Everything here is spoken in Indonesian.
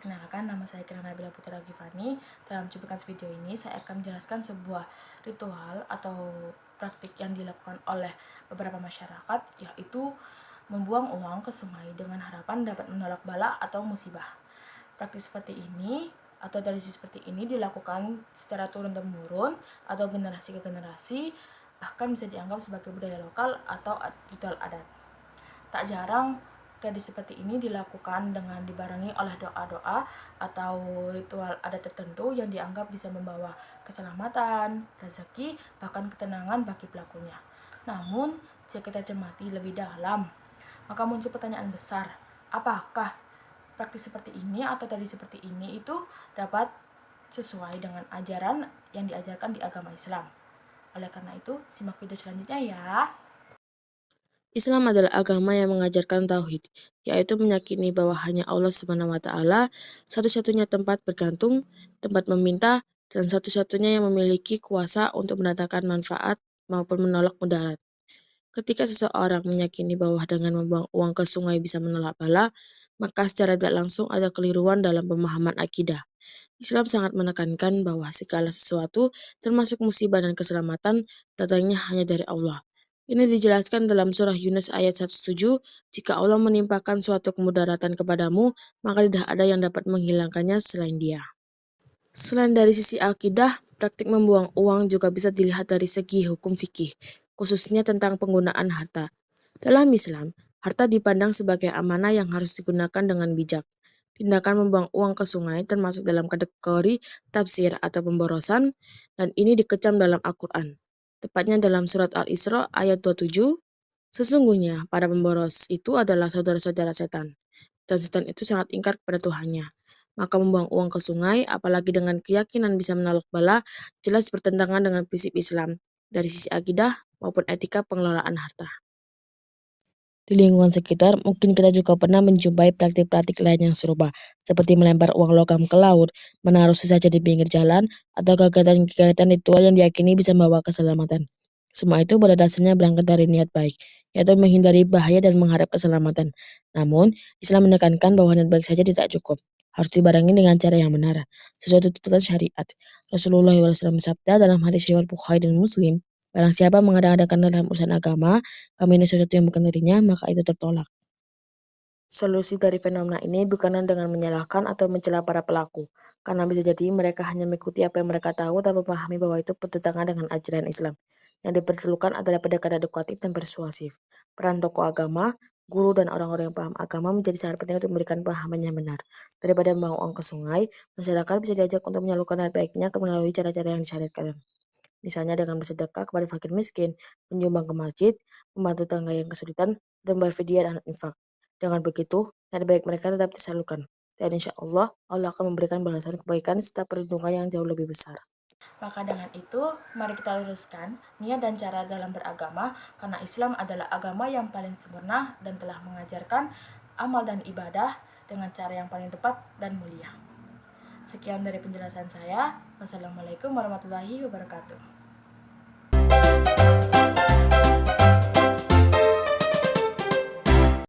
Perkenalkan, nama saya Kirana Nabila Putera Gifani. Dalam cuplikan video ini, saya akan menjelaskan sebuah ritual atau praktik yang dilakukan oleh beberapa masyarakat, yaitu membuang uang ke sungai dengan harapan dapat menolak bala atau musibah. Praktik seperti ini atau tradisi seperti ini dilakukan secara turun-temurun atau generasi ke generasi, bahkan bisa dianggap sebagai budaya lokal atau ritual adat. Tak jarang tradisi seperti ini dilakukan dengan dibarengi oleh doa-doa atau ritual adat tertentu yang dianggap bisa membawa keselamatan, rezeki, bahkan ketenangan bagi pelakunya. Namun, jika kita cermati lebih dalam, maka muncul pertanyaan besar, apakah praktik seperti ini atau tradisi seperti ini itu dapat sesuai dengan ajaran yang diajarkan di agama Islam? Oleh karena itu, simak video selanjutnya ya. Islam adalah agama yang mengajarkan tauhid, yaitu meyakini bahwa hanya Allah Subhanahu wa taala satu-satunya tempat bergantung, tempat meminta, dan satu-satunya yang memiliki kuasa untuk mendatangkan manfaat maupun menolak mudarat. Ketika seseorang meyakini bahwa dengan membuang uang ke sungai bisa menolak bala, maka secara tidak langsung ada keliruan dalam pemahaman akidah. Islam sangat menekankan bahwa segala sesuatu, termasuk musibah dan keselamatan, datangnya hanya dari Allah. Ini dijelaskan dalam surah Yunus ayat 17, jika Allah menimpakan suatu kemudaratan kepadamu, maka tidak ada yang dapat menghilangkannya selain Dia. Selain dari sisi akidah, praktik membuang uang juga bisa dilihat dari segi hukum fikih, khususnya tentang penggunaan harta. Dalam Islam, harta dipandang sebagai amanah yang harus digunakan dengan bijak. Tindakan membuang uang ke sungai termasuk dalam kategori tafsir atau pemborosan, dan ini dikecam dalam Al-Quran. Tepatnya dalam surat Al-Isra ayat 27, sesungguhnya para pemboros itu adalah saudara-saudara setan, dan setan itu sangat ingkar kepada Tuhannya. Maka membuang uang ke sungai, apalagi dengan keyakinan bisa menolak bala, jelas bertentangan dengan prinsip Islam, dari sisi akidah maupun etika pengelolaan harta. Di lingkungan sekitar, mungkin kita juga pernah menjumpai praktik-praktik lain yang serupa, seperti melempar uang logam ke laut, menaruh sesajen di pinggir jalan, atau kegiatan-kegiatan ritual yang diyakini bisa membawa keselamatan. Semua itu pada dasarnya berangkat dari niat baik, yaitu menghindari bahaya dan mengharap keselamatan. Namun, Islam menekankan bahwa niat baik saja tidak cukup, harus dibarengi dengan cara yang benar, sesuai tuntutan syariat. Rasulullah SAW bersabda dalam hadis riwayat Bukhari dan Muslim, barang siapa mengada-adakan dalam urusan agama, kami ini sesuatu yang bukan darinya, maka itu tertolak. Solusi dari fenomena ini bukanlah dengan menyalahkan atau mencela para pelaku, karena bisa jadi mereka hanya mengikuti apa yang mereka tahu tanpa memahami bahwa itu bertentangan dengan ajaran Islam. Yang diperlukan adalah pendekatan edukatif dan persuasif. Peran tokoh agama, guru, dan orang-orang yang paham agama menjadi sangat penting untuk memberikan pemahaman yang benar. Daripada membawa uang ke sungai, masyarakat bisa diajak untuk menyalurkan hal baiknya melalui cara-cara yang disyariatkan. Misalnya dengan bersedekah kepada fakir miskin, menyumbang ke masjid, membantu tangga yang kesulitan, dan berfidyah dan infak. Dengan begitu, niat baik mereka tetap tersalurkan. Dan insya Allah, Allah akan memberikan balasan kebaikan serta perlindungan yang jauh lebih besar. Maka dengan itu, mari kita luruskan niat dan cara dalam beragama, karena Islam adalah agama yang paling sempurna dan telah mengajarkan amal dan ibadah dengan cara yang paling tepat dan mulia. Sekian dari penjelasan saya. Wassalamualaikum warahmatullahi wabarakatuh.